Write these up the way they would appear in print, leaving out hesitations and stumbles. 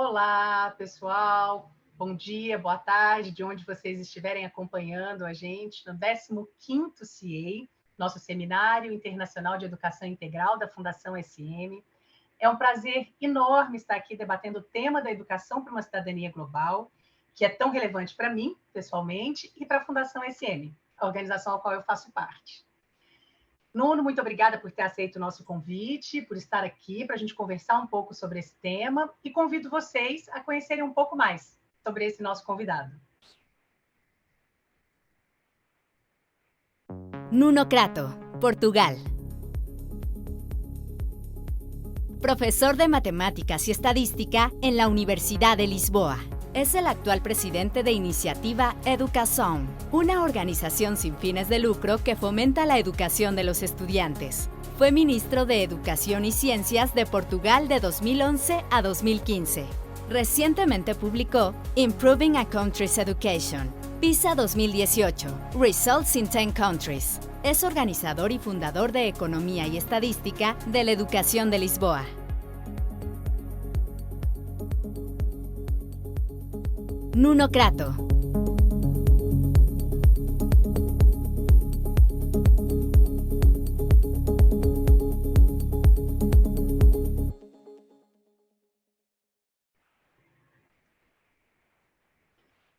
Olá, pessoal. Bom dia, boa tarde, de onde vocês estiverem acompanhando a gente no 15º CIEI, nosso Seminário Internacional de Educação Integral da Fundação SM. É um prazer enorme estar aqui debatendo o tema da educação para uma cidadania global, que é tão relevante para mim, pessoalmente, e para a Fundação SM, a organização a qual eu faço parte. Nuno, muito obrigada por ter aceito o nosso convite, por estar aqui para a gente conversar um pouco sobre esse tema e convido vocês a conhecerem um pouco mais sobre esse nosso convidado. Nuno Crato, Portugal. Profesor de Matemáticas y Estadística en la Universidad de Lisboa. Es el actual presidente de Iniciativa Educação, una organización sin fines de lucro que fomenta la educación de los estudiantes. Fue ministro de Educación y Ciencias de Portugal de 2011 a 2015. Recientemente publicó Improving a Country's Education, PISA 2018, Results in 10 Countries. Es organizador y fundador de Economía y Estadística de la Educación de Lisboa. Nuno Crato.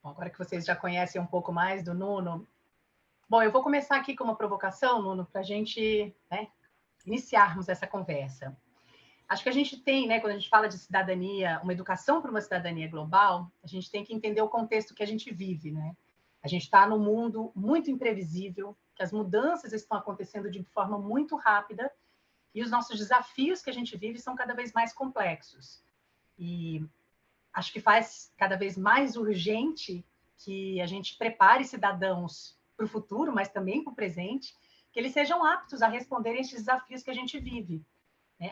Bom, agora que vocês já conhecem um pouco mais do Nuno, bom, eu vou começar aqui com uma provocação, Nuno, para a gente iniciarmos essa conversa. Acho que a gente tem, quando a gente fala de cidadania, uma educação para uma cidadania global, a gente tem que entender o contexto que a gente vive, né? A gente está num mundo muito imprevisível, que as mudanças estão acontecendo de forma muito rápida e os nossos desafios que a gente vive são cada vez mais complexos. E acho que faz cada vez mais urgente que a gente prepare cidadãos para o futuro, mas também para o presente, que eles sejam aptos a responder esses desafios que a gente vive.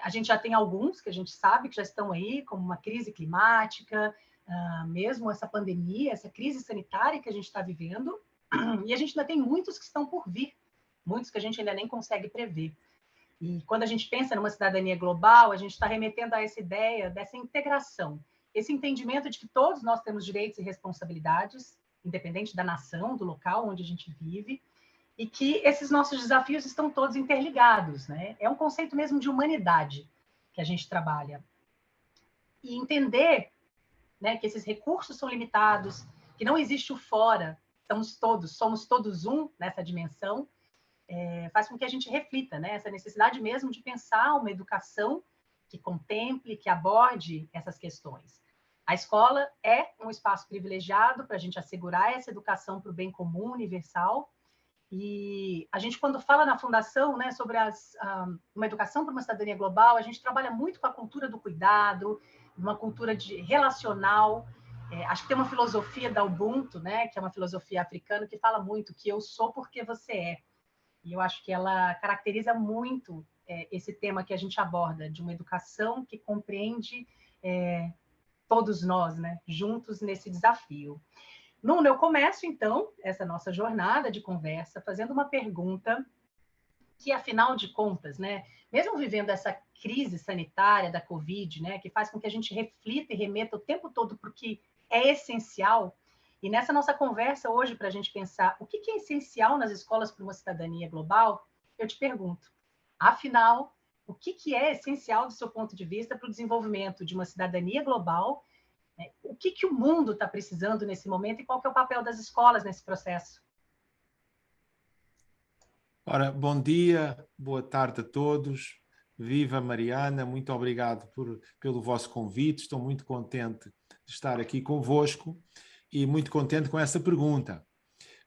A gente já tem alguns que a gente sabe que já estão aí, como uma crise climática, mesmo essa pandemia, essa crise sanitária que a gente está vivendo, e a gente ainda tem muitos que estão por vir, muitos que a gente ainda nem consegue prever. E quando a gente pensa numa cidadania global, a gente está remetendo a essa ideia dessa integração, esse entendimento de que todos nós temos direitos e responsabilidades, independente da nação, do local onde a gente vive, e que esses nossos desafios estão todos interligados, né? É um conceito mesmo de humanidade que a gente trabalha. E entender, que esses recursos são limitados, que não existe o fora, somos todos um nessa dimensão, faz com que a gente reflita, essa necessidade mesmo de pensar uma educação que contemple, que aborde essas questões. A escola é um espaço privilegiado para a gente assegurar essa educação para o bem comum, universal. E a gente, quando fala na Fundação, sobre uma educação para uma cidadania global, a gente trabalha muito com a cultura do cuidado, uma cultura relacional. Acho que tem uma filosofia da Ubuntu, que é uma filosofia africana, que fala muito que eu sou porque você é. E eu acho que ela caracteriza muito esse tema que a gente aborda, de uma educação que compreende todos nós, juntos nesse desafio. Nuno, eu começo, então, essa nossa jornada de conversa fazendo uma pergunta que, afinal de contas, mesmo vivendo essa crise sanitária da Covid, que faz com que a gente reflita e remeta o tempo todo para o que é essencial, e nessa nossa conversa hoje, para a gente pensar o que é essencial nas escolas para uma cidadania global, eu te pergunto, afinal, o que é essencial do seu ponto de vista para o desenvolvimento de uma cidadania global? O que o mundo está precisando nesse momento e qual que é o papel das escolas nesse processo? Ora, bom dia, boa tarde a todos. Viva Mariana, muito obrigado pelo vosso convite. Estou muito contente de estar aqui convosco e muito contente com essa pergunta,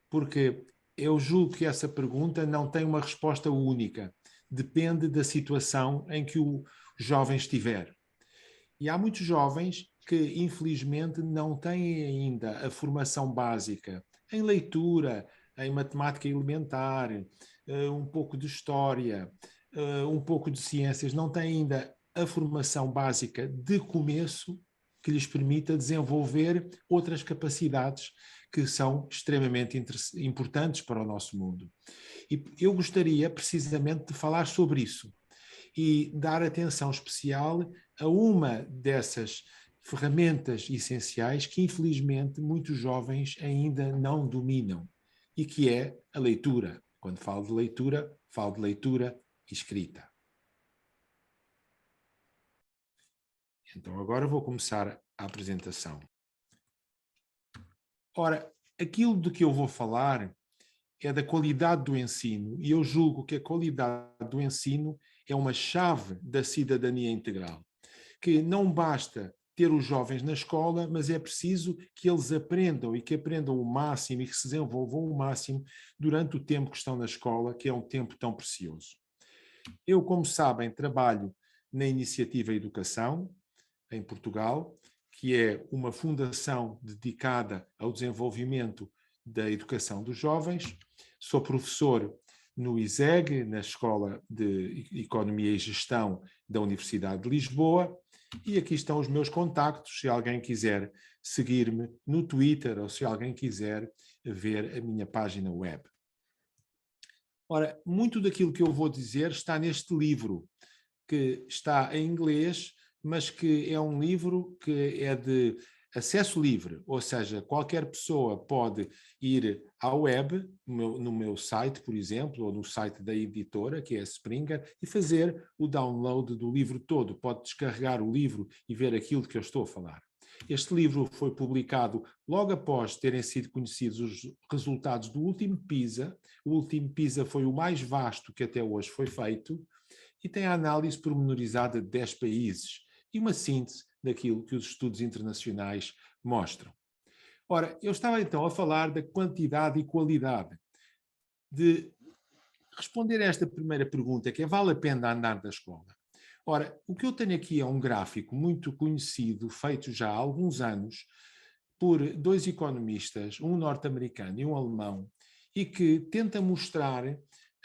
porque eu julgo que essa pergunta não tem uma resposta única. Depende da situação em que o jovem estiver. E há muitos jovens que, infelizmente, não têm ainda a formação básica em leitura, em matemática elementar, um pouco de história, um pouco de ciências, não têm ainda a formação básica de começo que lhes permita desenvolver outras capacidades que são extremamente importantes para o nosso mundo. E eu gostaria precisamente de falar sobre isso e dar atenção especial a uma dessas ferramentas essenciais que, infelizmente, muitos jovens ainda não dominam, e que é a leitura. Quando falo de leitura escrita. Então, agora vou começar a apresentação. Ora, aquilo de que eu vou falar é da qualidade do ensino, e eu julgo que a qualidade do ensino é uma chave da cidadania integral, que não basta ter os jovens na escola, mas é preciso que eles aprendam e que aprendam o máximo e que se desenvolvam o máximo durante o tempo que estão na escola, que é um tempo tão precioso. Eu, como sabem, trabalho na Iniciativa Educação, em Portugal, que é uma fundação dedicada ao desenvolvimento da educação dos jovens. Sou professor no ISEG, na Escola de Economia e Gestão da Universidade de Lisboa, e aqui estão os meus contactos, se alguém quiser seguir-me no Twitter ou se alguém quiser ver a minha página web. Ora, muito daquilo que eu vou dizer está neste livro, que está em inglês, mas que é um livro que é de acesso livre, ou seja, qualquer pessoa pode ir à web, no meu site, por exemplo, ou no site da editora, que é a Springer, e fazer o download do livro todo. Pode descarregar o livro e ver aquilo que eu estou a falar. Este livro foi publicado logo após terem sido conhecidos os resultados do último PISA. O último PISA foi o mais vasto que até hoje foi feito e tem a análise pormenorizada de 10 países e uma síntese daquilo que os estudos internacionais mostram. Ora, eu estava então a falar da quantidade e qualidade. De responder a esta primeira pergunta, que é: vale a pena andar da escola? Ora, o que eu tenho aqui é um gráfico muito conhecido, feito já há alguns anos, por dois economistas, um norte-americano e um alemão, e que tenta mostrar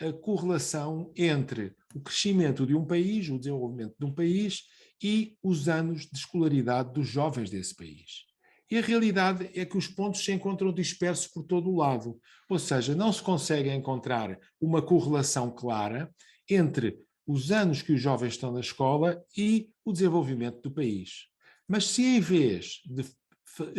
a correlação entre o crescimento de um país, o desenvolvimento de um país e os anos de escolaridade dos jovens desse país. E a realidade é que os pontos se encontram dispersos por todo o lado, ou seja, não se consegue encontrar uma correlação clara entre os anos que os jovens estão na escola e o desenvolvimento do país. Mas se em vez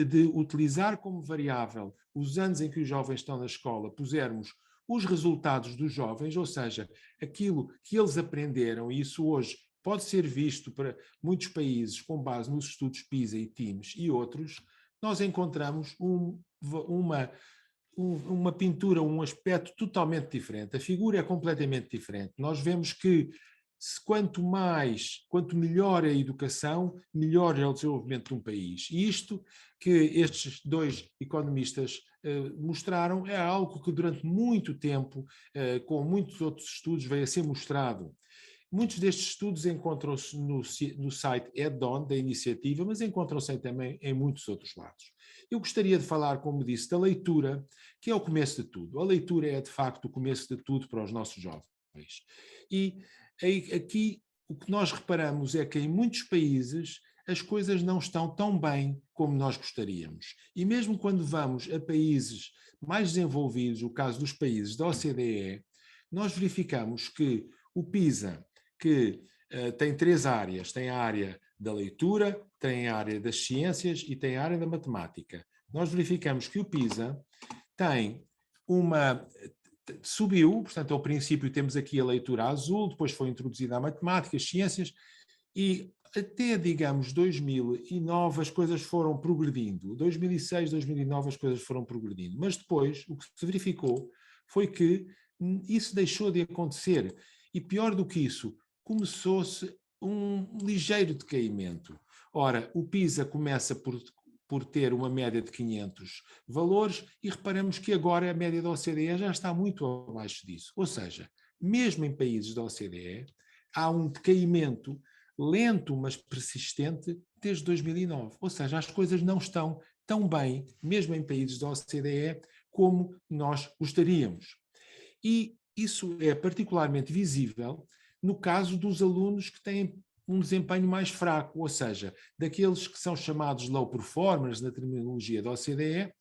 de utilizar como variável os anos em que os jovens estão na escola, pusermos os resultados dos jovens, ou seja, aquilo que eles aprenderam, e isso hoje pode ser visto para muitos países com base nos estudos PISA e TIMSS e outros, nós encontramos uma pintura, um aspecto totalmente diferente. A figura é completamente diferente. Nós vemos que quanto melhor a educação, melhor é o desenvolvimento de um país. E isto que estes dois economistas mostraram é algo que durante muito tempo, com muitos outros estudos, veio a ser mostrado. Muitos destes estudos encontram-se no site EdOn da iniciativa, mas encontram-se também em muitos outros lados. Eu gostaria de falar, como disse, da leitura, que é o começo de tudo. A leitura é, de facto, o começo de tudo para os nossos jovens. E aqui o que nós reparamos é que em muitos países as coisas não estão tão bem como nós gostaríamos. E mesmo quando vamos a países mais desenvolvidos, o caso dos países da OCDE, nós verificamos que o PISA, que tem 3 áreas, tem a área da leitura, tem a área das ciências e tem a área da matemática. Nós verificamos que o PISA tem subiu, portanto, ao princípio temos aqui a leitura azul, depois foi introduzida a matemática, as ciências, e até, digamos, 2009 as coisas foram progredindo. 2006, 2009 as coisas foram progredindo. Mas depois o que se verificou foi que isso deixou de acontecer. E pior do que isso, começou-se um ligeiro decaimento. Ora, o PISA começa por ter uma média de 500 valores e reparamos que agora a média da OCDE já está muito abaixo disso. Ou seja, mesmo em países da OCDE, há um decaimento lento, mas persistente, desde 2009. Ou seja, as coisas não estão tão bem, mesmo em países da OCDE, como nós gostaríamos. E isso é particularmente visível no caso dos alunos que têm um desempenho mais fraco, ou seja, daqueles que são chamados low performers na terminologia da OCDE,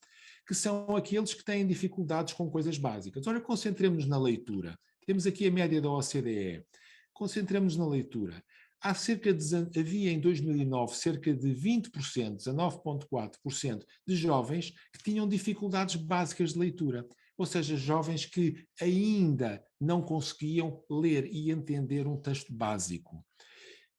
que são aqueles que têm dificuldades com coisas básicas. Ora, concentremos-nos na leitura. Temos aqui a média da OCDE. Concentremos-nos na leitura. havia em 2009 cerca de 20%, 19,4% de jovens que tinham dificuldades básicas de leitura, ou seja, jovens que ainda não conseguiam ler e entender um texto básico.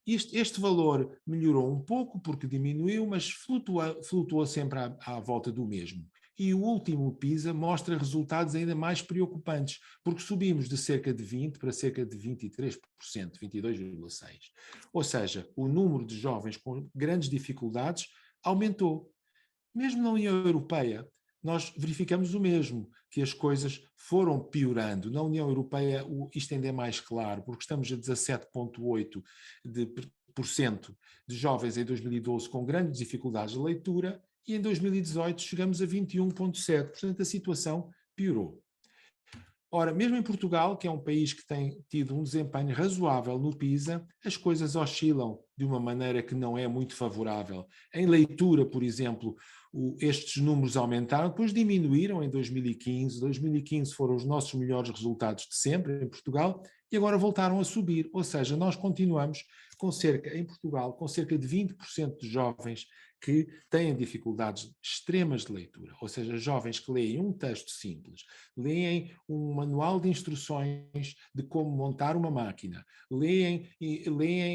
Este valor melhorou um pouco porque diminuiu, mas flutuou sempre à volta do mesmo. E o último PISA mostra resultados ainda mais preocupantes, porque subimos de cerca de 20% para cerca de 23%, 22,6%. Ou seja, o número de jovens com grandes dificuldades aumentou. Mesmo na União Europeia, nós verificamos o mesmo, que as coisas foram piorando. Na União Europeia isto ainda é mais claro, porque estamos a 17,8% de jovens em 2012 com grandes dificuldades de leitura e em 2018 chegamos a 21,7%. Portanto, a situação piorou. Ora, mesmo em Portugal, que é um país que tem tido um desempenho razoável no PISA, as coisas oscilam de uma maneira que não é muito favorável. Em leitura, por exemplo, estes números aumentaram, depois diminuíram em 2015. 2015 foram os nossos melhores resultados de sempre em Portugal e agora voltaram a subir. Ou seja, nós continuamos em Portugal, com cerca de 20% de jovens que têm dificuldades extremas de leitura, ou seja, jovens que leem um texto simples, leem um manual de instruções de como montar uma máquina, leem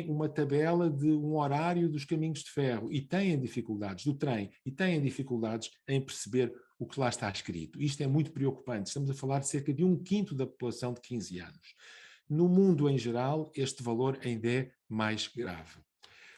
uma tabela de um horário dos caminhos de ferro e têm dificuldades do trem e têm dificuldades em perceber o que lá está escrito. Isto é muito preocupante. Estamos a falar de cerca de 1/5 da população de 15 anos. No mundo em geral, este valor ainda é mais grave.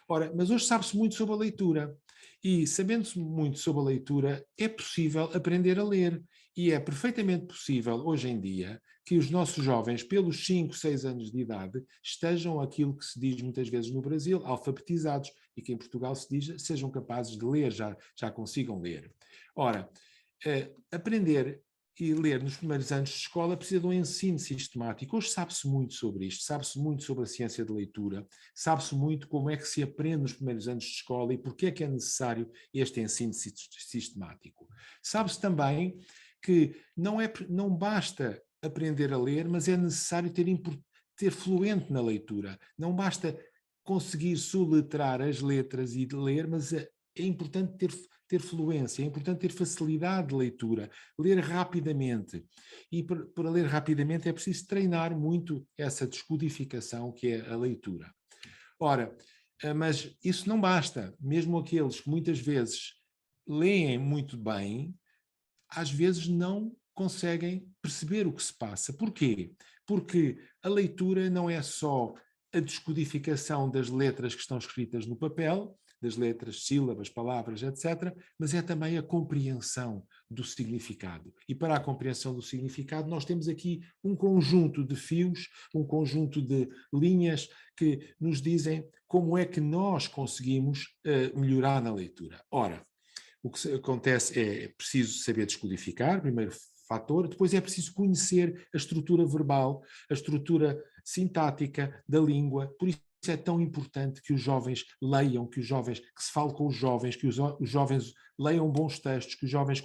Ora, mas hoje sabe-se muito sobre a leitura e, sabendo-se muito sobre a leitura, é possível aprender a ler e é perfeitamente possível, hoje em dia, que os nossos jovens, pelos 5, 6 anos de idade, estejam aquilo que se diz muitas vezes no Brasil, alfabetizados, e que em Portugal se diz, sejam capazes de ler, já consigam ler. Ora, aprender e ler nos primeiros anos de escola precisa de um ensino sistemático. Hoje sabe-se muito sobre isto, sabe-se muito sobre a ciência de leitura, sabe-se muito como é que se aprende nos primeiros anos de escola e porque é que é necessário este ensino sistemático. Sabe-se também que não basta aprender a ler, mas é necessário ter fluente na leitura. Não basta conseguir soletrar as letras e de ler, mas é importante ter fluência, é importante ter facilidade de leitura, ler rapidamente. E para ler rapidamente é preciso treinar muito essa descodificação que é a leitura. Ora, mas isso não basta. Mesmo aqueles que muitas vezes leem muito bem, às vezes não conseguem perceber o que se passa. Porquê? Porque a leitura não é só a descodificação das letras que estão escritas no papel, das letras, sílabas, palavras, etc., mas é também a compreensão do significado. E para a compreensão do significado nós temos aqui um conjunto de fios, um conjunto de linhas que nos dizem como é que nós conseguimos melhorar na leitura. Ora, o que acontece é preciso saber descodificar, primeiro fator, depois é preciso conhecer a estrutura verbal, a estrutura sintática da língua, por isso é tão importante que os jovens leiam, que se fale com os jovens, que os jovens leiam bons textos, que os jovens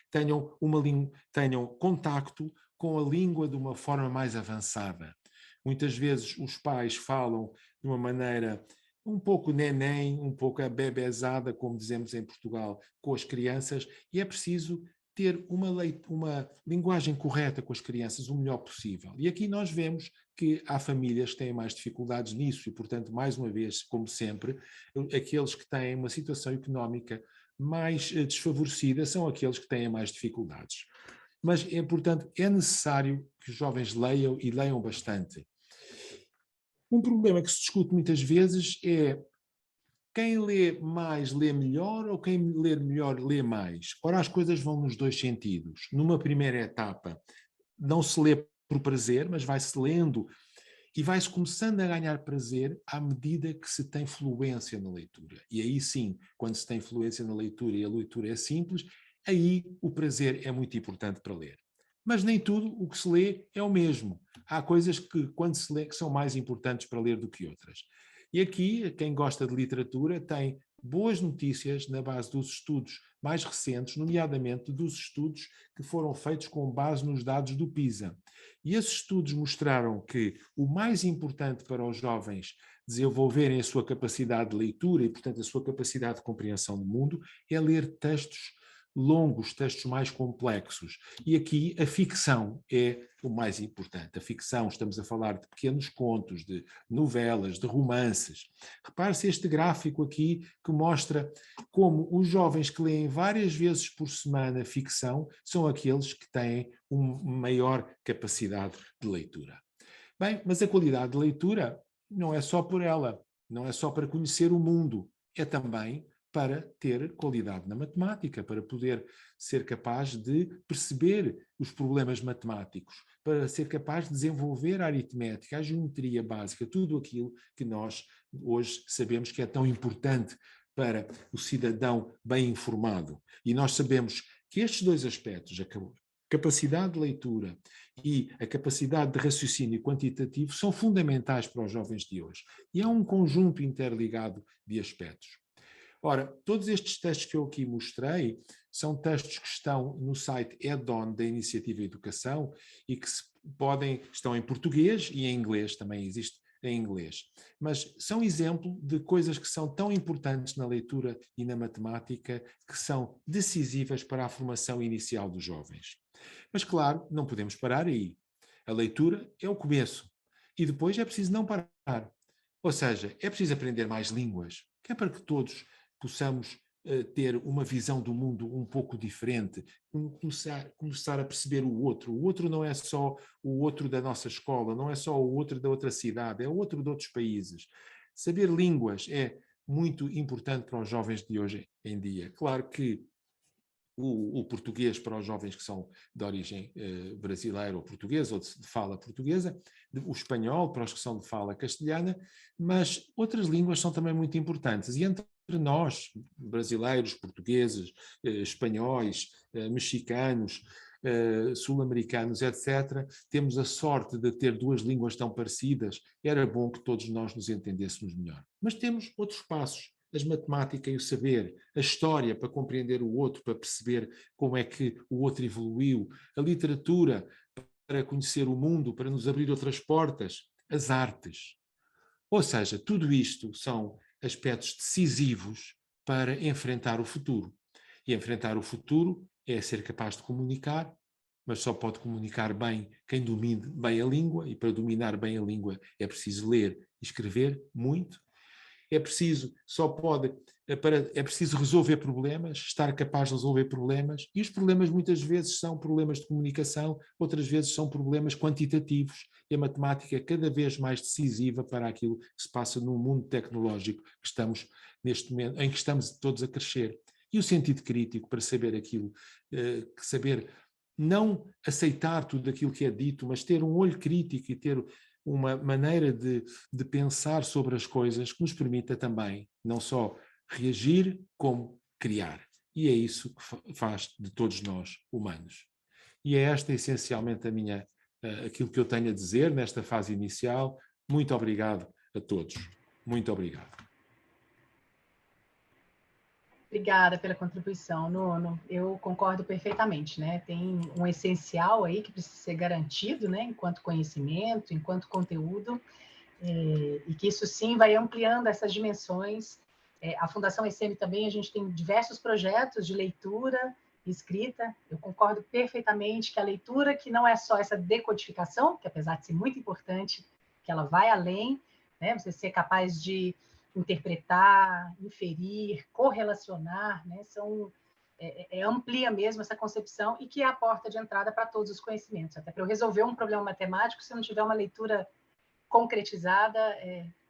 tenham contacto com a língua de uma forma mais avançada. Muitas vezes os pais falam de uma maneira um pouco neném, um pouco abebezada, como dizemos em Portugal, com as crianças, e é preciso ter uma linguagem correta com as crianças o melhor possível. E aqui nós vemos que há famílias que têm mais dificuldades nisso e, portanto, mais uma vez, como sempre, aqueles que têm uma situação económica mais desfavorecida são aqueles que têm mais dificuldades. Mas, portanto, é necessário que os jovens leiam e leiam bastante. Um problema que se discute muitas vezes é quem lê mais lê melhor ou quem lê melhor lê mais? Ora, as coisas vão nos dois sentidos. Numa primeira etapa, não se lê por prazer, mas vai-se lendo e vai-se começando a ganhar prazer à medida que se tem fluência na leitura. E aí sim, quando se tem fluência na leitura e a leitura é simples, aí o prazer é muito importante para ler. Mas nem tudo o que se lê é o mesmo. Há coisas que, quando se lê, que são mais importantes para ler do que outras. E aqui, quem gosta de literatura tem boas notícias na base dos estudos mais recentes, nomeadamente dos estudos que foram feitos com base nos dados do PISA. E esses estudos mostraram que o mais importante para os jovens desenvolverem a sua capacidade de leitura e, portanto, a sua capacidade de compreensão do mundo, é ler textos longos, textos mais complexos. E aqui a ficção é o mais importante. A ficção, estamos a falar de pequenos contos, de novelas, de romances. Repare-se este gráfico aqui que mostra como os jovens que leem várias vezes por semana ficção são aqueles que têm uma maior capacidade de leitura. Bem, mas a qualidade de leitura não é só por ela, não é só para conhecer o mundo, é também para ter qualidade na matemática, para poder ser capaz de perceber os problemas matemáticos, para ser capaz de desenvolver a aritmética, a geometria básica, tudo aquilo que nós hoje sabemos que é tão importante para o cidadão bem informado. E nós sabemos que estes dois aspectos, a capacidade de leitura e a capacidade de raciocínio quantitativo, são fundamentais para os jovens de hoje. E é um conjunto interligado de aspectos. Ora, todos estes textos que eu aqui mostrei são textos que estão no site Edon da Iniciativa Educação e que estão em português e em inglês, também existe em inglês. Mas são exemplo de coisas que são tão importantes na leitura e na matemática que são decisivas para a formação inicial dos jovens. Mas, claro, não podemos parar aí. A leitura é o começo e depois é preciso não parar. Ou seja, é preciso aprender mais línguas, que é para que todos possamos ter uma visão do mundo um pouco diferente, começar a perceber o outro. O outro não é só o outro da nossa escola, não é só o outro da outra cidade, é o outro de outros países. Saber línguas é muito importante para os jovens de hoje em dia. Claro que o português para os jovens que são de origem brasileira ou portuguesa, ou de fala portuguesa, o espanhol para os que são de fala castelhana, mas outras línguas são também muito importantes. E entre nós, brasileiros, portugueses, espanhóis, mexicanos, sul-americanos, etc., temos a sorte de ter duas línguas tão parecidas. Era bom que todos nós nos entendêssemos melhor. Mas temos outros passos. A matemática e o saber, a história para compreender o outro, para perceber como é que o outro evoluiu, a literatura para conhecer o mundo, para nos abrir outras portas, as artes. Ou seja, tudo isto são aspectos decisivos para enfrentar o futuro. E enfrentar o futuro é ser capaz de comunicar, mas só pode comunicar bem quem domine bem a língua, e para dominar bem a língua é preciso ler e escrever muito. É preciso resolver problemas, estar capaz de resolver problemas, e os problemas muitas vezes são problemas de comunicação, outras vezes são problemas quantitativos, e a matemática é cada vez mais decisiva para aquilo que se passa num mundo tecnológico que estamos neste momento, em que estamos todos a crescer. E o sentido crítico para saber aquilo, saber não aceitar tudo aquilo que é dito, mas ter um olho crítico e ter uma maneira de pensar sobre as coisas que nos permita também não só reagir, como criar. E é isso que faz de todos nós humanos. E é esta essencialmente aquilo que eu tenho a dizer nesta fase inicial. Muito obrigado a todos. Muito obrigado. Obrigada pela contribuição, Nuno. Eu concordo perfeitamente, né? Tem um essencial aí que precisa ser garantido, né? Enquanto conhecimento, enquanto conteúdo, e que isso sim vai ampliando essas dimensões. A Fundação ECM também, a gente tem diversos projetos de leitura e escrita. Eu concordo perfeitamente que a leitura, que não é só essa decodificação, que apesar de ser muito importante, que ela vai além, né? Você ser capaz de interpretar, inferir, correlacionar, né? Amplia mesmo essa concepção, e que é a porta de entrada para todos os conhecimentos. Até para eu resolver um problema matemático, se não tiver uma leitura concretizada,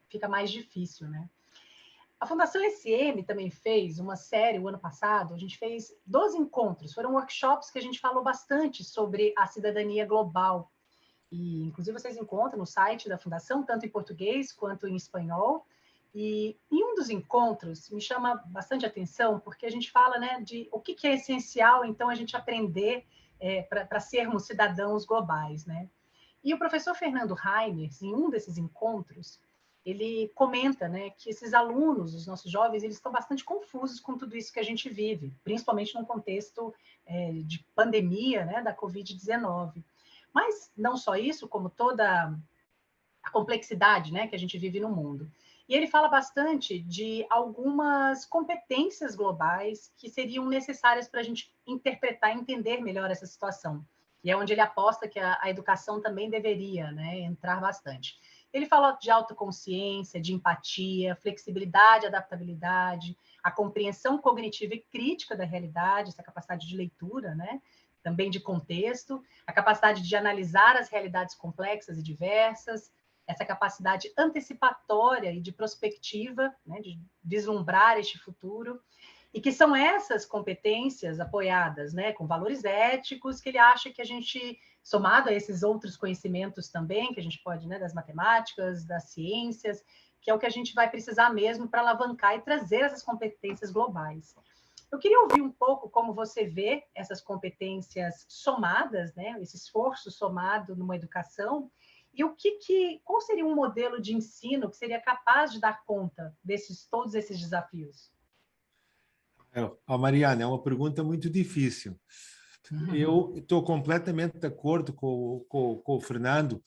fica mais difícil, né? A Fundação ECM também fez uma série, o ano passado, a gente fez 12 encontros, foram workshops que a gente falou bastante sobre a cidadania global. E, inclusive, vocês encontram no site da Fundação, tanto em português quanto em espanhol. E em um dos encontros me chama bastante atenção, porque a gente fala, né, de o que é essencial, então, a gente aprender para sermos cidadãos globais, né? E o professor Fernando Reimers, em um desses encontros, ele comenta, né, que esses alunos, os nossos jovens, eles estão bastante confusos com tudo isso que a gente vive, principalmente num contexto de pandemia, né, da Covid-19. Mas não só isso, como toda a complexidade, né, que a gente vive no mundo. E ele fala bastante de algumas competências globais que seriam necessárias para a gente interpretar e entender melhor essa situação. E é onde ele aposta que a educação também deveria, né, entrar bastante. Ele fala de autoconsciência, de empatia, flexibilidade, adaptabilidade, a compreensão cognitiva e crítica da realidade, essa capacidade de leitura, né, também de contexto, a capacidade de analisar as realidades complexas e diversas, essa capacidade antecipatória e de prospectiva, né, de vislumbrar este futuro, e que são essas competências apoiadas, né, com valores éticos, que ele acha que a gente, somado a esses outros conhecimentos também, que a gente pode, né, das matemáticas, das ciências, que é o que a gente vai precisar mesmo para alavancar e trazer essas competências globais. Eu queria ouvir um pouco como você vê essas competências somadas, né, esse esforço somado numa educação, e qual seria um modelo de ensino que seria capaz de dar conta todos esses desafios? Mariana, é uma pergunta muito difícil. Eu estou completamente de acordo com o Fernando,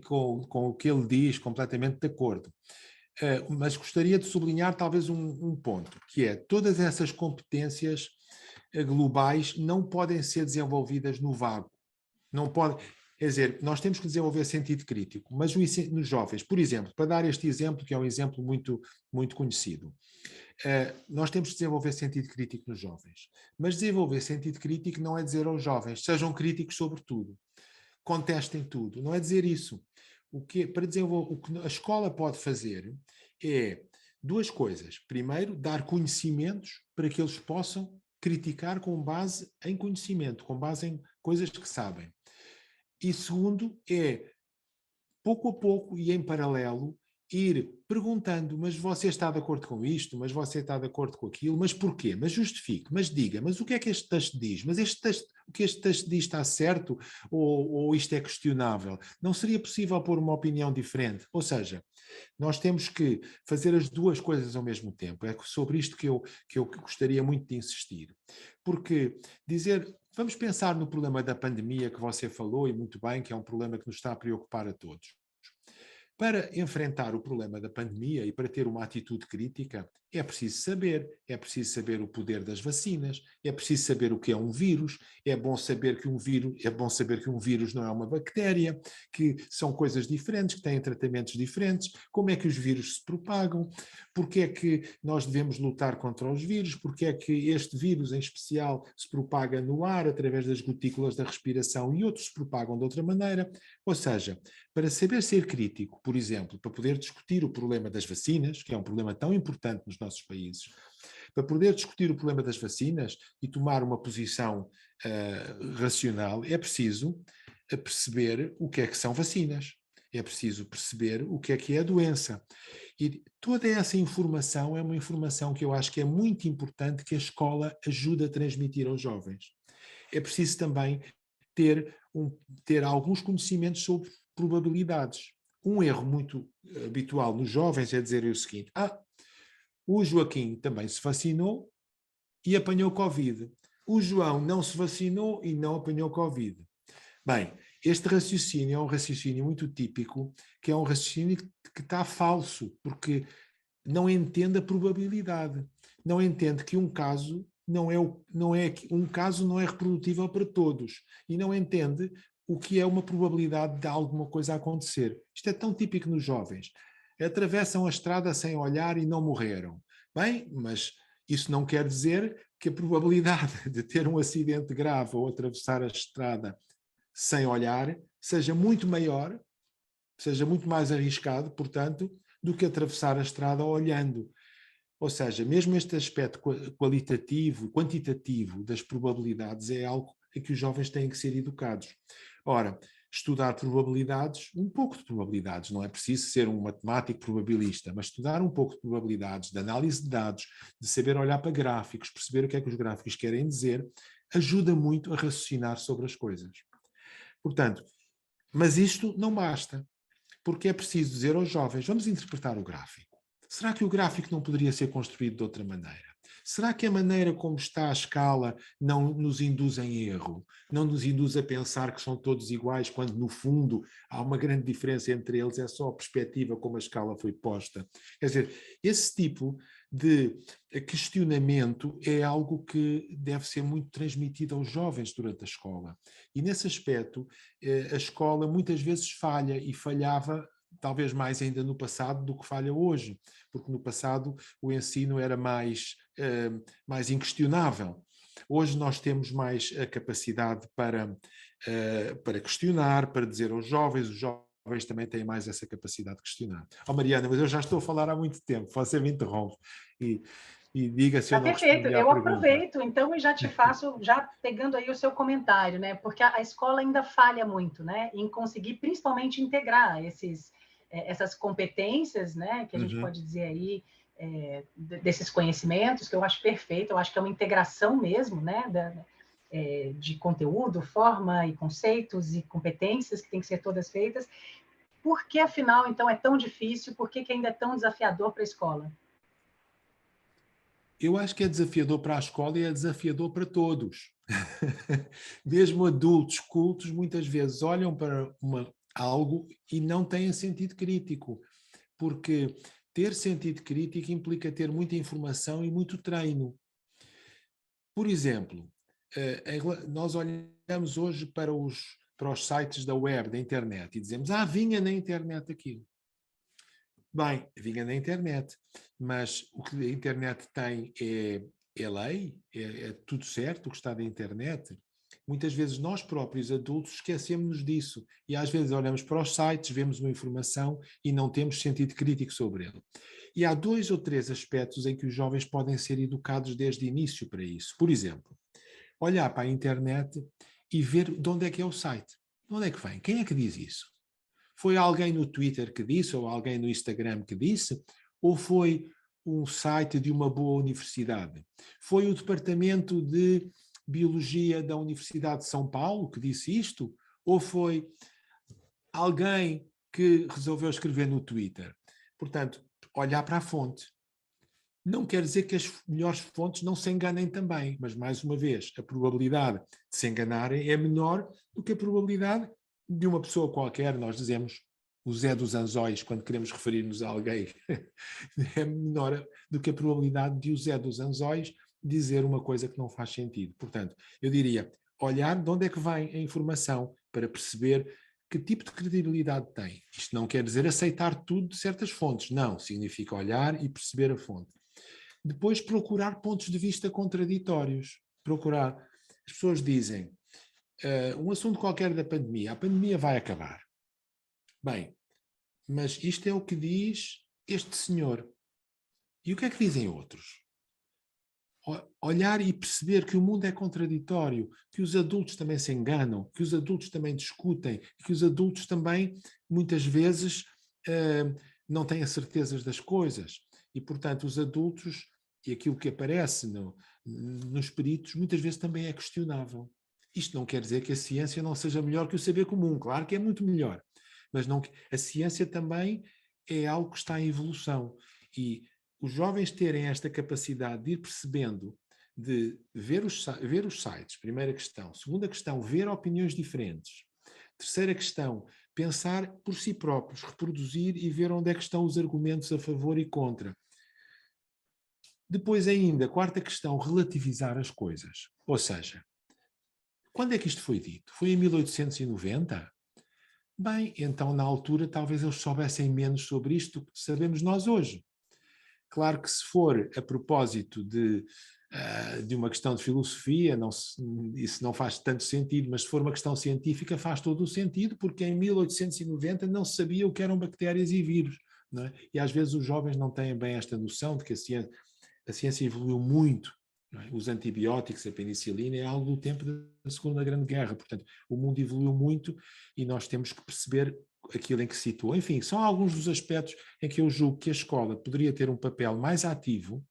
com o que ele diz, completamente de acordo. Mas gostaria de sublinhar talvez um ponto, que é todas essas competências globais não podem ser desenvolvidas no vago. Não pode, quer dizer, nós temos que desenvolver sentido crítico, mas nos jovens, por exemplo, para dar este exemplo, que é um exemplo muito, muito conhecido, nós temos que desenvolver sentido crítico nos jovens, mas desenvolver sentido crítico não é dizer aos jovens, sejam críticos sobre tudo, contestem tudo, não é dizer isso. O que a escola pode fazer é duas coisas. Primeiro, dar conhecimentos para que eles possam criticar com base em conhecimento, com base em coisas que sabem. E segundo, é pouco a pouco e em paralelo ir perguntando, mas você está de acordo com isto? Mas você está de acordo com aquilo? Mas porquê? Mas justifique, mas diga, mas o que é que este texto diz? Mas o que este texto diz está certo ou isto é questionável? Não seria possível pôr uma opinião diferente? Ou seja, nós temos que fazer as duas coisas ao mesmo tempo. É sobre isto que eu gostaria muito de insistir. Porque vamos pensar no problema da pandemia que você falou, e muito bem, que é um problema que nos está a preocupar a todos. Para enfrentar o problema da pandemia e para ter uma atitude crítica, é preciso saber o poder das vacinas, é preciso saber o que é um vírus, é bom saber que um vírus não é uma bactéria, que são coisas diferentes, que têm tratamentos diferentes, como é que os vírus se propagam, porque é que nós devemos lutar contra os vírus, porque é que este vírus em especial se propaga no ar através das gotículas da respiração e outros se propagam de outra maneira. Ou seja, para saber ser crítico, por exemplo, para poder discutir o problema das vacinas, que é um problema tão importante nos nossos países, para poder discutir o problema das vacinas e tomar uma posição racional, é preciso perceber o que é que são vacinas. É preciso perceber o que é a doença. E toda essa informação é uma informação que eu acho que é muito importante que a escola ajude a transmitir aos jovens. É preciso também ter alguns conhecimentos sobre probabilidades. Um erro muito habitual nos jovens é dizer o seguinte: o Joaquim também se vacinou e apanhou Covid. O João não se vacinou e não apanhou Covid. Bem, este raciocínio é um raciocínio muito típico, que é um raciocínio que está falso, porque não entende a probabilidade. Não entende que um caso não é reprodutível para todos. E não entende o que é uma probabilidade de alguma coisa acontecer. Isto é tão típico nos jovens. Atravessam a estrada sem olhar e não morreram. Bem, mas isso não quer dizer que a probabilidade de ter um acidente grave ou atravessar a estrada sem olhar seja muito maior, seja muito mais arriscado, portanto, do que atravessar a estrada olhando. Ou seja, mesmo este aspecto qualitativo, quantitativo das probabilidades é algo em que os jovens têm que ser educados. Ora, estudar probabilidades, um pouco de probabilidades, não é preciso ser um matemático probabilista, mas estudar um pouco de probabilidades, de análise de dados, de saber olhar para gráficos, perceber o que é que os gráficos querem dizer, ajuda muito a raciocinar sobre as coisas. Portanto, mas isto não basta, porque é preciso dizer aos jovens, vamos interpretar o gráfico. Será que o gráfico não poderia ser construído de outra maneira? Será que a maneira como está a escala não nos induz em erro? Não nos induz a pensar que são todos iguais, quando no fundo há uma grande diferença entre eles, é só a perspectiva como a escala foi posta? Quer dizer, esse tipo de questionamento é algo que deve ser muito transmitido aos jovens durante a escola. E nesse aspecto, a escola muitas vezes falha, e falhava talvez mais ainda no passado do que falha hoje, porque no passado o ensino era mais inquestionável. Hoje nós temos mais a capacidade para questionar, para dizer aos jovens, os jovens também têm mais essa capacidade de questionar. Oh, Mariana, mas eu já estou a falar há muito tempo, você me interrompe e diga se eu não perfeito, respondi à eu pergunta. aproveito, então, e já te faço, já pegando aí o seu comentário, né? Porque a escola ainda falha muito, né? Em conseguir, principalmente, integrar essas competências, né? Que a gente pode dizer aí, desses conhecimentos, que eu acho perfeito, eu acho que é uma integração mesmo, né? De conteúdo, forma e conceitos e competências que têm que ser todas feitas. Por que, afinal, então, é tão difícil? Por que ainda é tão desafiador para a escola? Eu acho que é desafiador para a escola e é desafiador para todos. Mesmo adultos cultos muitas vezes olham para algo e não têm sentido crítico, porque ter sentido crítico implica ter muita informação e muito treino. Por exemplo, nós olhamos hoje para os sites da web, da internet, e dizemos, vinha na internet aquilo. Bem, vinha na internet, mas o que a internet tem é lei, é tudo certo o que está na internet. Muitas vezes nós próprios adultos esquecemos disso e às vezes olhamos para os sites, vemos uma informação e não temos sentido crítico sobre ele. E há 2 ou 3 aspectos em que os jovens podem ser educados desde o início para isso. Por exemplo, olhar para a internet e ver de onde é que é o site. De onde é que vem? Quem é que diz isso? Foi alguém no Twitter que disse, ou alguém no Instagram que disse, ou foi um site de uma boa universidade? Foi o departamento de Biologia da Universidade de São Paulo que disse isto? Ou foi alguém que resolveu escrever no Twitter? Portanto, olhar para a fonte. Não quer dizer que as melhores fontes não se enganem também, mas, mais uma vez, a probabilidade de se enganarem é menor do que a probabilidade de uma pessoa qualquer, nós dizemos o Zé dos Anzóis, quando queremos referir-nos a alguém, é menor do que a probabilidade de o Zé dos Anzóis dizer uma coisa que não faz sentido. Portanto, eu diria, olhar de onde é que vem a informação para perceber que tipo de credibilidade tem. Isto não quer dizer aceitar tudo de certas fontes, não, significa olhar e perceber a fonte. Depois, procurar pontos de vista contraditórios. Procurar. As pessoas dizem, um assunto qualquer da pandemia, a pandemia vai acabar. Bem, mas isto é o que diz este senhor. E o que é que dizem outros? Olhar e perceber que o mundo é contraditório, que os adultos também se enganam, que os adultos também discutem, que os adultos também, muitas vezes, não têm as certezas das coisas. E, portanto, os adultos, e aquilo que aparece nos peritos, muitas vezes também é questionável. Isto não quer dizer que a ciência não seja melhor que o saber comum, claro que é muito melhor, mas não, a ciência também é algo que está em evolução. E os jovens terem esta capacidade de ir percebendo, de ver os sites, primeira questão. Segunda questão, ver opiniões diferentes. Terceira questão, pensar por si próprios, reproduzir e ver onde é que estão os argumentos a favor e contra. Depois ainda, quarta questão, relativizar as coisas. Ou seja, quando é que isto foi dito? Foi em 1890? Bem, então na altura talvez eles soubessem menos sobre isto do que sabemos nós hoje. Claro que se for a propósito de uma questão de filosofia, isso não faz tanto sentido, mas se for uma questão científica faz todo o sentido, porque em 1890 não se sabia o que eram bactérias e vírus. Não é? E às vezes os jovens não têm bem esta noção de que a ciência evoluiu muito. Não é? Os antibióticos, a penicilina, é algo do tempo da Segunda Grande Guerra. Portanto, o mundo evoluiu muito e nós temos que perceber aquilo em que se situa. Enfim, são alguns dos aspectos em que eu julgo que a escola poderia ter um papel mais ativo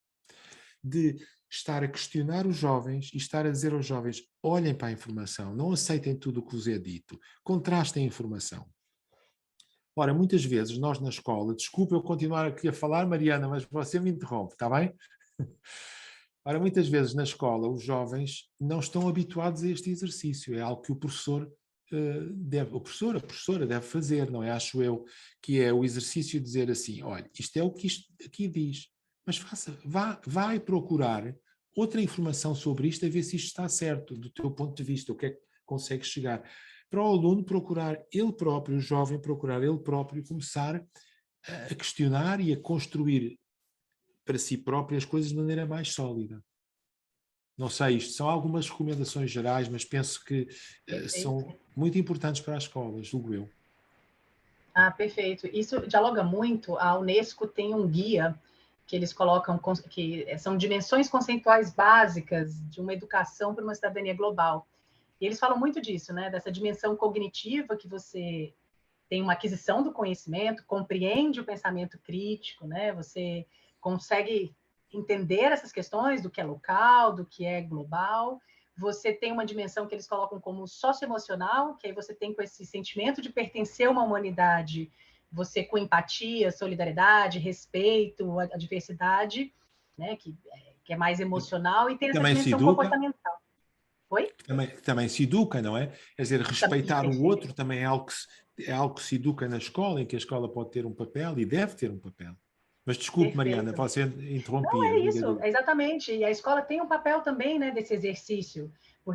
de estar a questionar os jovens e estar a dizer aos jovens, olhem para a informação, não aceitem tudo o que vos é dito, contrastem a informação. Ora, muitas vezes nós na escola, desculpa eu continuar aqui a falar, Mariana, mas você me interrompe, está bem? Ora, muitas vezes na escola os jovens não estão habituados a este exercício, é algo que o professor a professora deve fazer, não é? Acho eu, que é o exercício de dizer assim, olha, isto é o que isto aqui diz, mas vai procurar outra informação sobre isto a ver se isto está certo, do teu ponto de vista, o que é que consegue chegar. Para o aluno procurar ele próprio, o jovem procurar ele próprio, começar a questionar e a construir para si próprio as coisas de maneira mais sólida. Não sei, isto são algumas recomendações gerais, mas penso que são muito importantes para as escolas, julgo eu. Ah, perfeito. Isso dialoga muito. A Unesco tem um guia que eles colocam, que são dimensões conceituais básicas de uma educação para uma cidadania global. E eles falam muito disso, né? Dessa dimensão cognitiva que você tem uma aquisição do conhecimento, compreende o pensamento crítico, né? Você consegue entender essas questões do que é local, do que é global. Você tem uma dimensão que eles colocam como socioemocional, que aí você tem com esse sentimento de pertencer a uma humanidade, você com empatia, solidariedade, respeito, a diversidade, né? Que é mais emocional, e tem essa dimensão comportamental. Oi? Também se educa, não é? Quer dizer, respeitar o outro também é algo que se educa na escola, em que a escola pode ter um papel e deve ter um papel. Mas desculpe, Mariana, você interrompia. Não, é isso, exatamente. E a escola tem um papel também, né, desse exercício.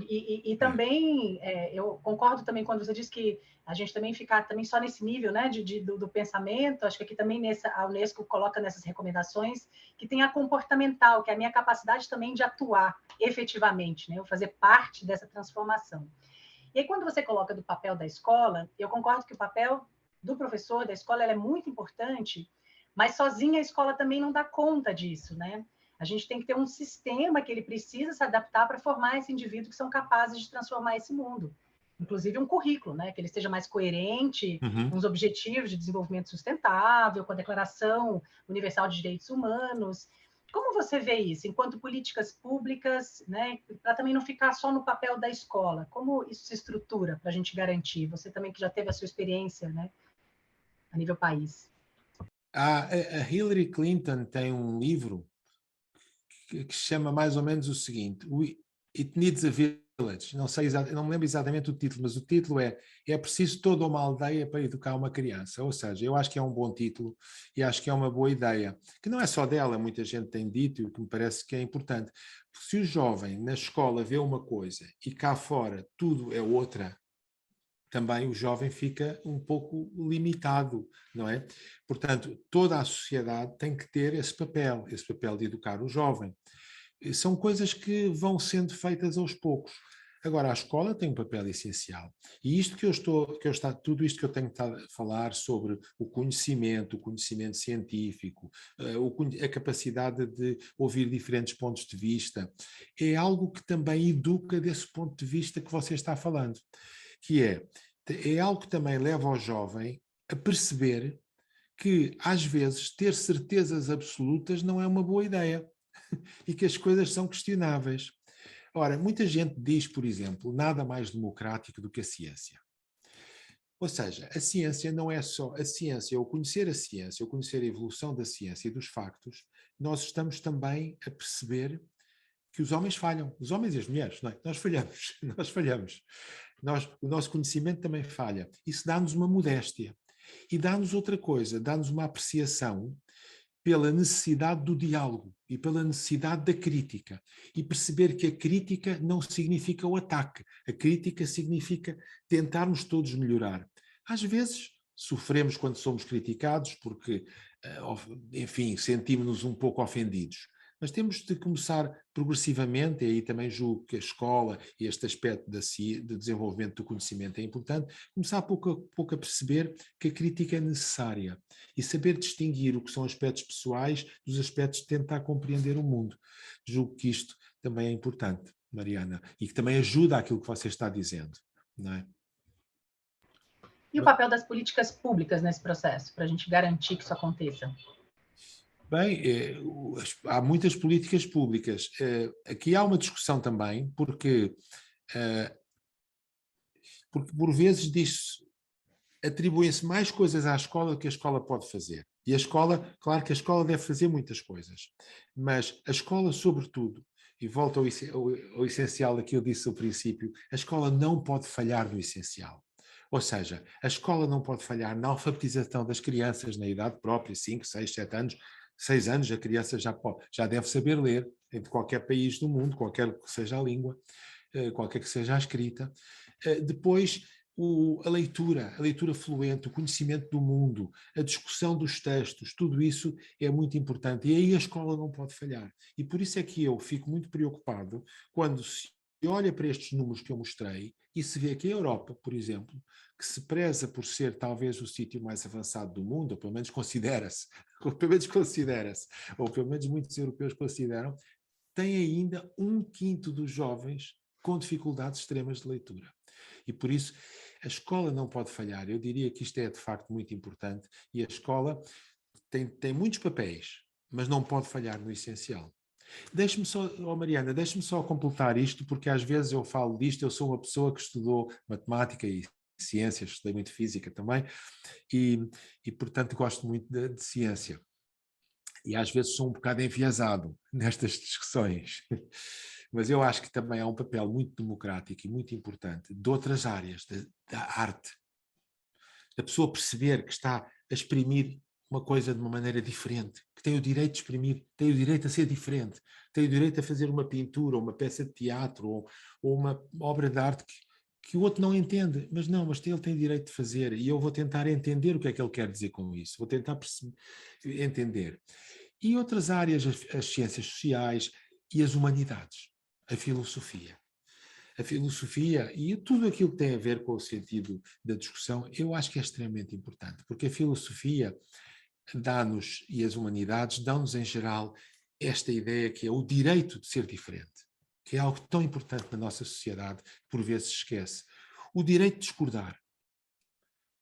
E também, eu concordo também quando você diz que a gente também ficar também só nesse nível, né, do pensamento. Acho que aqui também a Unesco coloca nessas recomendações que tem a comportamental, que é a minha capacidade também de atuar efetivamente, né, eu fazer parte dessa transformação. E aí, quando você coloca do papel da escola, eu concordo que o papel do professor, da escola, ela é muito importante, mas sozinha a escola também não dá conta disso, né? A gente tem que ter um sistema que ele precisa se adaptar para formar esse indivíduo que são capazes de transformar esse mundo. Inclusive um currículo, né? Que ele esteja mais coerente com os objetivos de desenvolvimento sustentável, com a Declaração Universal de Direitos Humanos. Como você vê isso, enquanto políticas públicas, né? Para também não ficar só no papel da escola. Como isso se estrutura para a gente garantir? Você também que já teve a sua experiência, né? A nível país. A Hillary Clinton tem um livro que se chama mais ou menos o seguinte: It Needs a Village. Não me lembro exatamente o título, mas o título é preciso toda uma aldeia para educar uma criança. Ou seja, eu acho que é um bom título e acho que é uma boa ideia, que não é só dela, muita gente tem dito e o que me parece que é importante. Porque se o jovem na escola vê uma coisa e cá fora tudo é outra, também o jovem fica um pouco limitado, não é? Portanto, toda a sociedade tem que ter esse papel de educar o jovem. São coisas que vão sendo feitas aos poucos. Agora, a escola tem um papel essencial. E isto tudo isto que eu tenho estado a falar sobre o conhecimento científico, a capacidade de ouvir diferentes pontos de vista, é algo que também educa desse ponto de vista que você está falando, que é algo que também leva ao jovem a perceber que, às vezes, ter certezas absolutas não é uma boa ideia e que as coisas são questionáveis. Ora, muita gente diz, por exemplo, nada mais democrático do que a ciência. Ou seja, a ciência não é só a ciência, ou conhecer a ciência, ou conhecer a evolução da ciência e dos factos, nós estamos também a perceber que os homens falham, os homens e as mulheres, não é? Nós falhamos. O nosso conhecimento também falha. Isso dá-nos uma modéstia. E dá-nos outra coisa, dá-nos uma apreciação pela necessidade do diálogo e pela necessidade da crítica. E perceber que a crítica não significa o ataque. A crítica significa tentarmos todos melhorar. Às vezes sofremos quando somos criticados porque, enfim, sentimos-nos um pouco ofendidos. Mas temos de começar progressivamente, e aí também julgo que a escola e este aspecto de desenvolvimento do conhecimento é importante, começar pouco a pouco a perceber que a crítica é necessária e saber distinguir o que são aspectos pessoais dos aspectos de tentar compreender o mundo. Julgo que isto também é importante, Mariana, e que também ajuda àquilo que você está dizendo, não é? E o papel das políticas públicas nesse processo, para a gente garantir que isso aconteça? Bem, há muitas políticas públicas. Aqui há uma discussão também, porque por vezes atribuem-se mais coisas à escola do que a escola pode fazer. E a escola, claro que a escola deve fazer muitas coisas, mas a escola, sobretudo, e volto ao essencial daquilo que eu disse ao princípio, a escola não pode falhar no essencial. Ou seja, a escola não pode falhar na alfabetização das crianças na idade própria, 5, 6, 7 anos. 6 anos a criança já deve saber ler em qualquer país do mundo, qualquer que seja a língua, qualquer que seja a escrita. Depois, a leitura fluente, o conhecimento do mundo, a discussão dos textos, tudo isso é muito importante. E aí a escola não pode falhar. E por isso é que eu fico muito preocupado quando se olha para estes números que eu mostrei e se vê que a Europa, por exemplo, que se preza por ser talvez o sítio mais avançado do mundo, ou pelo menos considera-se, ou pelo menos muitos europeus consideram, tem ainda 1/5 dos jovens com dificuldades extremas de leitura. E por isso a escola não pode falhar. Eu diria que isto é de facto muito importante e a escola tem muitos papéis, mas não pode falhar no essencial. Deixe-me só, Mariana, deixe-me só completar isto, porque às vezes eu falo disto, eu sou uma pessoa que estudou matemática e ciências, estudei muito física também, e portanto gosto muito de ciência. E às vezes sou um bocado enviesado nestas discussões. Mas eu acho que também há um papel muito democrático e muito importante de outras áreas, da arte. Da pessoa perceber que está a exprimir uma coisa de uma maneira diferente, que tem o direito de exprimir, tem o direito a ser diferente, tem o direito a fazer uma pintura, ou uma peça de teatro, ou uma obra de arte que o outro não entende, mas ele tem direito de fazer, e eu vou tentar entender o que é que ele quer dizer com isso, vou tentar entender. E outras áreas, as ciências sociais e as humanidades, a filosofia. A filosofia e tudo aquilo que tem a ver com o sentido da discussão, eu acho que é extremamente importante, porque a filosofia dá-nos, e as humanidades dão-nos em geral, esta ideia que é o direito de ser diferente, que é algo tão importante na nossa sociedade, por vezes se esquece. O direito de discordar.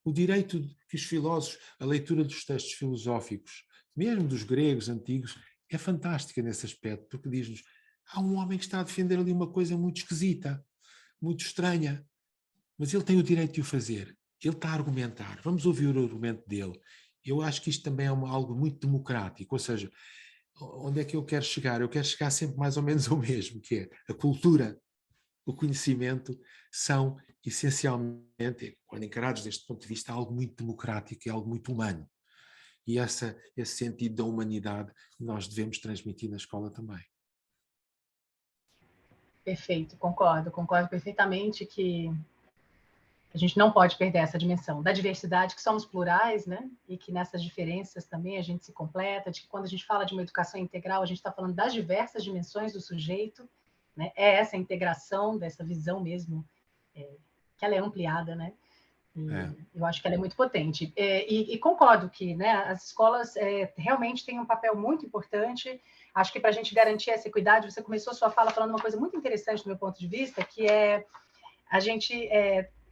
O direito que os filósofos, a leitura dos textos filosóficos, mesmo dos gregos antigos, é fantástica nesse aspecto, porque diz-nos: há um homem que está a defender ali uma coisa muito esquisita, muito estranha, mas ele tem o direito de o fazer. Ele está a argumentar. Vamos ouvir o argumento dele. Eu acho que isto também é algo muito democrático, ou seja, onde é que eu quero chegar? Eu quero chegar sempre mais ou menos ao mesmo, que é a cultura, o conhecimento são essencialmente, quando encarados deste ponto de vista, algo muito democrático e algo muito humano. E esse sentido da humanidade nós devemos transmitir na escola também. Perfeito, concordo perfeitamente que a gente não pode perder essa dimensão da diversidade, que somos plurais, né? E que nessas diferenças também a gente se completa, de que quando a gente fala de uma educação integral, a gente está falando das diversas dimensões do sujeito, né? É essa integração dessa visão mesmo, que ela é ampliada, né? Eu acho que ela é muito potente. E concordo que, né, as escolas realmente têm um papel muito importante. Acho que para a gente garantir essa equidade, você começou a sua fala falando uma coisa muito interessante do meu ponto de vista, que é a gente...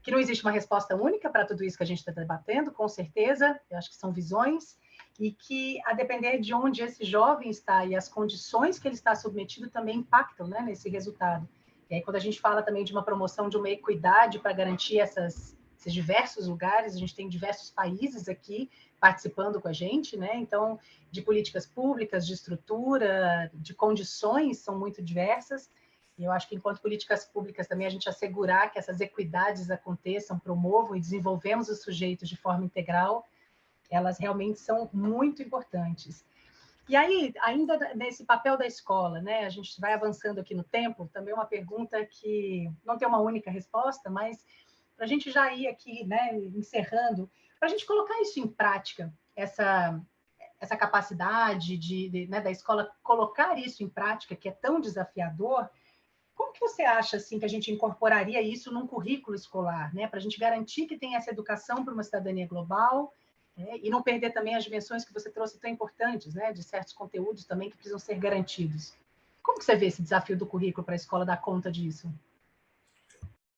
que não existe uma resposta única para tudo isso que a gente está debatendo, com certeza, eu acho que são visões, e que, a depender de onde esse jovem está e as condições que ele está submetido, também impactam, né, nesse resultado. E aí, quando a gente fala também de uma promoção de uma equidade para garantir esses diversos lugares, a gente tem diversos países aqui participando com a gente, né? Então, de políticas públicas, de estrutura, de condições são muito diversas. E eu acho que, enquanto políticas públicas, também a gente assegurar que essas equidades aconteçam, promovam e desenvolvemos os sujeitos de forma integral, elas realmente são muito importantes. E aí, ainda nesse papel da escola, né, a gente vai avançando aqui no tempo, também uma pergunta que não tem uma única resposta, mas para a gente já ir aqui, né, encerrando, para a gente colocar isso em prática, essa capacidade né, da escola colocar isso em prática, que é tão desafiador, como que você acha assim, que a gente incorporaria isso num currículo escolar, né, para a gente garantir que tem essa educação para uma cidadania global, né, e não perder também as dimensões que você trouxe tão importantes, né, de certos conteúdos também que precisam ser garantidos? Como que você vê esse desafio do currículo para a escola dar conta disso?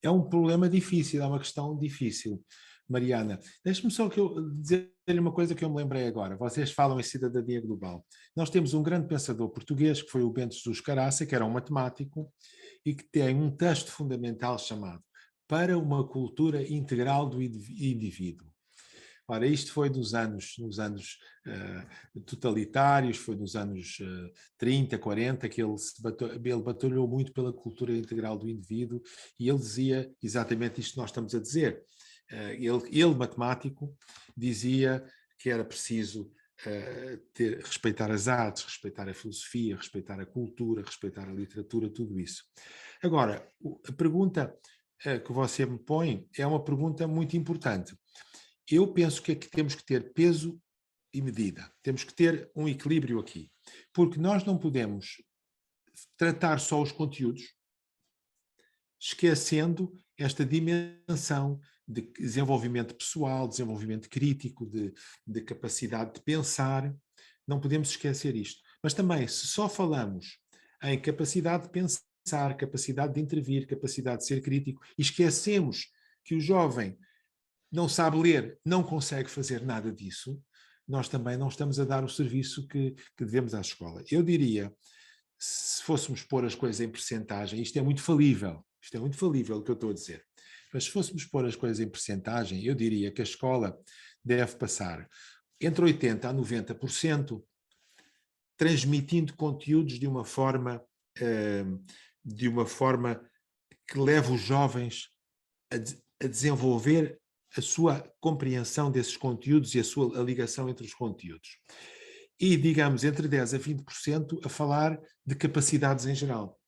É um problema difícil, é uma questão difícil, Mariana. Deixe-me só dizer-lhe uma coisa que eu me lembrei agora. Vocês falam em cidadania global. Nós temos um grande pensador português, que foi o Bento Jesus Caraça, que era um matemático, e que tem um texto fundamental chamado Para uma Cultura Integral do Indivíduo. Ora, isto foi nos anos totalitários, foi nos anos 30, 40, que ele batalhou muito pela cultura integral do indivíduo, e ele dizia exatamente isto que nós estamos a dizer. Ele, matemático, dizia que era preciso respeitar as artes, respeitar a filosofia, respeitar a cultura, respeitar a literatura, tudo isso. Agora, a pergunta que você me põe é uma pergunta muito importante. Eu penso que aqui temos que ter peso e medida, temos que ter um equilíbrio aqui, porque nós não podemos tratar só os conteúdos, esquecendo esta dimensão de desenvolvimento pessoal, desenvolvimento crítico, de capacidade de pensar. Não podemos esquecer isto. Mas também, se só falamos em capacidade de pensar, capacidade de intervir, capacidade de ser crítico, e esquecemos que o jovem não sabe ler, não consegue fazer nada disso, nós também não estamos a dar o serviço que devemos à escola. Eu diria, se fôssemos pôr as coisas em percentagem, isto é muito falível o que eu estou a dizer, mas se fôssemos pôr as coisas em percentagem, eu diria que a escola deve passar entre 80% a 90% transmitindo conteúdos de uma forma que leve os jovens a desenvolver a sua compreensão desses conteúdos e a ligação entre os conteúdos. E, digamos, entre 10% a 20% a falar de capacidades em geral.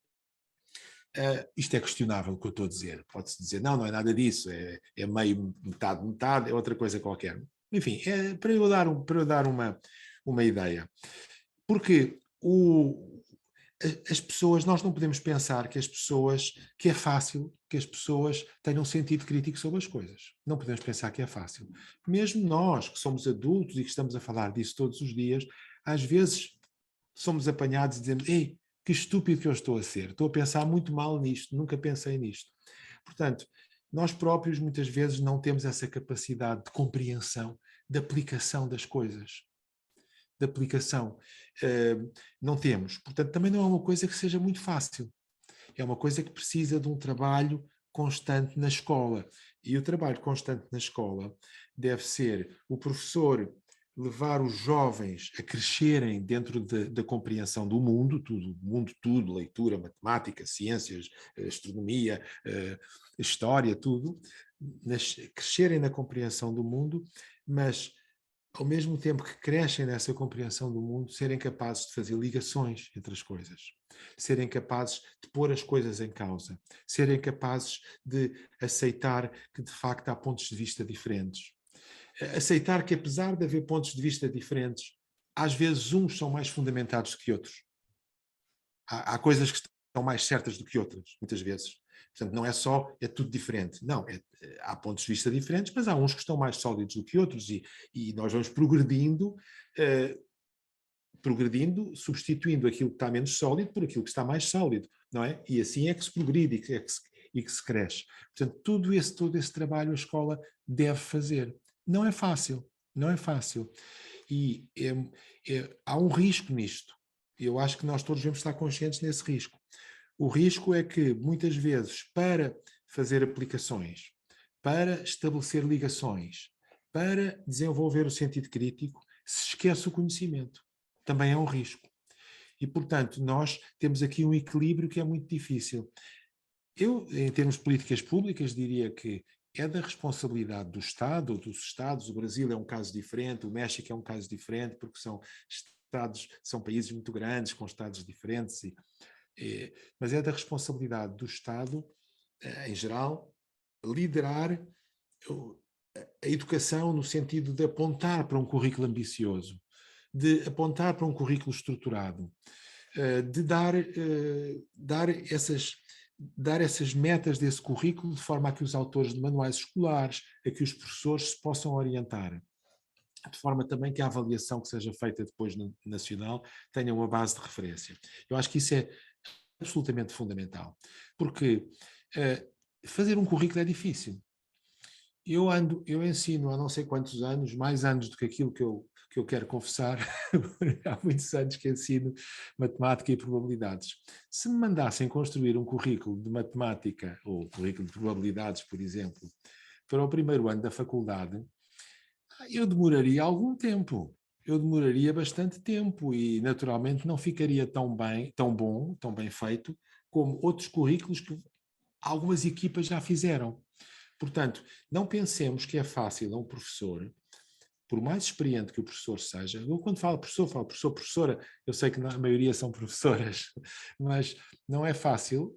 Isto é questionável o que eu estou a dizer. Pode-se dizer, não é nada disso, é meio metade, é outra coisa qualquer. Enfim, é para eu dar uma ideia. Porque as pessoas, nós não podemos pensar que é fácil que as pessoas tenham um sentido crítico sobre as coisas. Não podemos pensar que é fácil. Mesmo nós, que somos adultos e que estamos a falar disso todos os dias, às vezes somos apanhados e dizemos, ei, que estúpido que eu estou a ser. Estou a pensar muito mal nisto, nunca pensei nisto. Portanto, nós próprios muitas vezes não temos essa capacidade de compreensão, de aplicação das coisas. De aplicação. Não temos. Portanto, também não é uma coisa que seja muito fácil. É uma coisa que precisa de um trabalho constante na escola. E o trabalho constante na escola deve ser o professor levar os jovens a crescerem dentro da compreensão do mundo, tudo, leitura, matemática, ciências, astronomia, história, tudo, crescerem na compreensão do mundo, mas ao mesmo tempo que crescem nessa compreensão do mundo, serem capazes de fazer ligações entre as coisas, serem capazes de pôr as coisas em causa, serem capazes de aceitar que de facto há pontos de vista diferentes. Aceitar que apesar de haver pontos de vista diferentes, às vezes uns são mais fundamentados que outros. Há coisas que estão mais certas do que outras, muitas vezes. Portanto, não é só, é tudo diferente. Não, há pontos de vista diferentes, mas há uns que estão mais sólidos do que outros e nós vamos progredindo, substituindo aquilo que está menos sólido por aquilo que está mais sólido, não é? E assim é que se progride e que se cresce. Portanto, todo esse trabalho a escola deve fazer. Não é fácil, não é fácil. E há um risco nisto. Eu acho que nós todos devemos estar conscientes desse risco. O risco é que, muitas vezes, para fazer aplicações, para estabelecer ligações, para desenvolver o sentido crítico, se esquece o conhecimento. Também é um risco. E, portanto, nós temos aqui um equilíbrio que é muito difícil. Eu, em termos de políticas públicas, diria que é da responsabilidade do Estado ou dos Estados. O Brasil é um caso diferente, o México é um caso diferente, porque são países muito grandes, com Estados diferentes, mas é da responsabilidade do Estado, em geral, liderar a educação no sentido de apontar para um currículo ambicioso, de apontar para um currículo estruturado, de dar essas metas desse currículo de forma a que os autores de manuais escolares, a que os professores se possam orientar, de forma também que a avaliação que seja feita depois no nacional tenha uma base de referência. Eu acho que isso é absolutamente fundamental, porque fazer um currículo é difícil. Eu ensino há não sei quantos anos, mais anos do que aquilo que eu quero confessar, há muitos anos que ensino matemática e probabilidades. Se me mandassem construir um currículo de matemática, ou currículo de probabilidades, por exemplo, para o primeiro ano da faculdade, Eu demoraria algum tempo. Eu demoraria bastante tempo e, naturalmente, não ficaria tão bem, tão bom, tão bem feito, como outros currículos que algumas equipas já fizeram. Portanto, não pensemos que é fácil a um professor, por mais experiente que o professor seja, eu quando falo professor, professora, eu sei que a maioria são professoras, mas não é fácil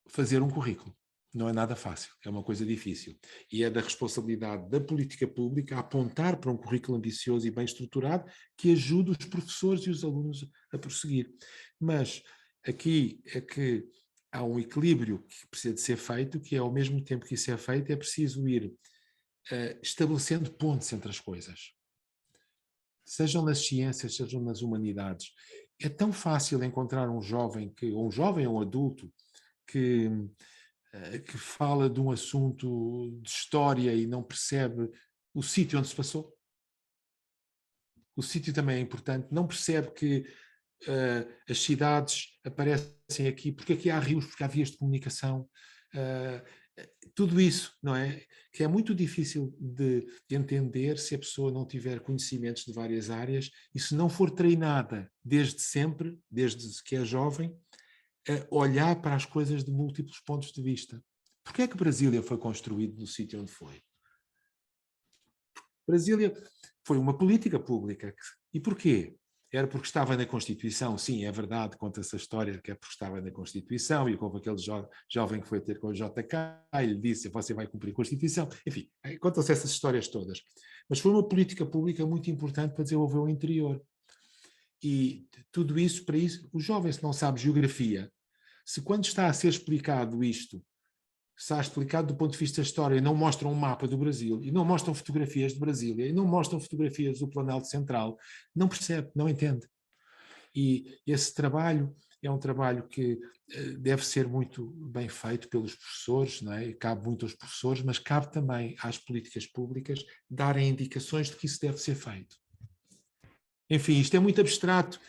fazer um currículo. Não é nada fácil, é uma coisa difícil. E é da responsabilidade da política pública apontar para um currículo ambicioso e bem estruturado que ajude os professores e os alunos a prosseguir. Mas aqui é que há um equilíbrio que precisa de ser feito, que é ao mesmo tempo que isso é feito, é preciso ir estabelecendo pontes entre as coisas. Sejam nas ciências, sejam nas humanidades. É tão fácil encontrar um jovem, ou um adulto, que fala de um assunto de história e não percebe o sítio onde se passou. O sítio também é importante. Não percebe que as cidades aparecem aqui, porque aqui há rios, porque há vias de comunicação. Tudo isso, não é? Que é muito difícil de entender se a pessoa não tiver conhecimentos de várias áreas e se não for treinada desde sempre, desde que é jovem, a olhar para as coisas de múltiplos pontos de vista. Porquê é que Brasília foi construído no sítio onde foi? Brasília foi uma política pública. E porquê? Era porque estava na Constituição, sim, é verdade, conta-se a história que é porque estava na Constituição e houve aquele jovem que foi ter com o JK e lhe disse, você vai cumprir a Constituição. Enfim, contam-se essas histórias todas. Mas foi uma política pública muito importante para desenvolver o interior. E tudo isso, para isso, o jovem, se não sabe geografia, se quando está a ser explicado isto, está explicado do ponto de vista da história, não mostram um mapa do Brasil, e não mostram fotografias de Brasília, e não mostram fotografias do Planalto Central, não percebe, não entende. E esse trabalho é um trabalho que deve ser muito bem feito pelos professores, não é? Cabe muito aos professores, mas cabe também às políticas públicas darem indicações de que isso deve ser feito. Enfim, isto é muito abstrato,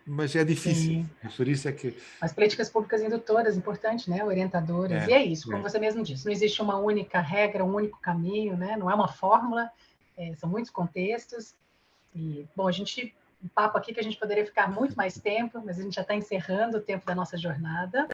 mas é difícil. Por isso é que... As políticas públicas indutoras, importantes, né? Orientadoras. E é isso, como você mesmo disse, não existe uma única regra, um único caminho, né? Não é uma fórmula, são muitos contextos. E, bom, um papo aqui que a gente poderia ficar muito mais tempo, mas a gente já está encerrando o tempo da nossa jornada.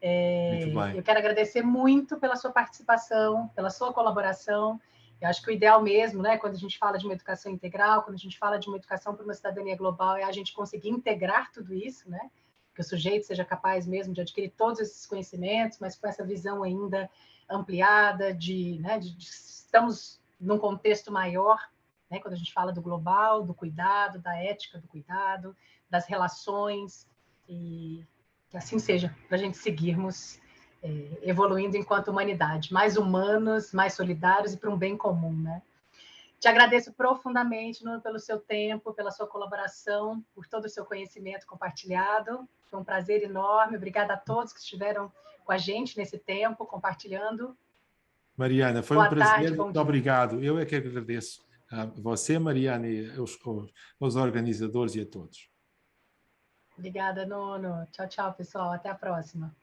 Eu quero agradecer muito pela sua participação, pela sua colaboração. Eu acho que o ideal mesmo, né, quando a gente fala de uma educação integral, quando a gente fala de uma educação para uma cidadania global, é a gente conseguir integrar tudo isso, né? Que o sujeito seja capaz mesmo de adquirir todos esses conhecimentos, mas com essa visão ainda ampliada de estamos num contexto maior, né? Quando a gente fala do global, do cuidado, da ética do cuidado, das relações, e que assim seja, para a gente seguirmos evoluindo enquanto humanidade, mais humanos, mais solidários e para um bem comum, né? Te agradeço profundamente, Nuno, pelo seu tempo, pela sua colaboração, por todo o seu conhecimento compartilhado. Foi um prazer enorme. Obrigada a todos que estiveram com a gente nesse tempo, compartilhando. Mariana, foi um prazer. Muito obrigado. Eu é que agradeço a você, Mariana, e aos organizadores e a todos. Obrigada, Nuno. Tchau, tchau, pessoal. Até a próxima.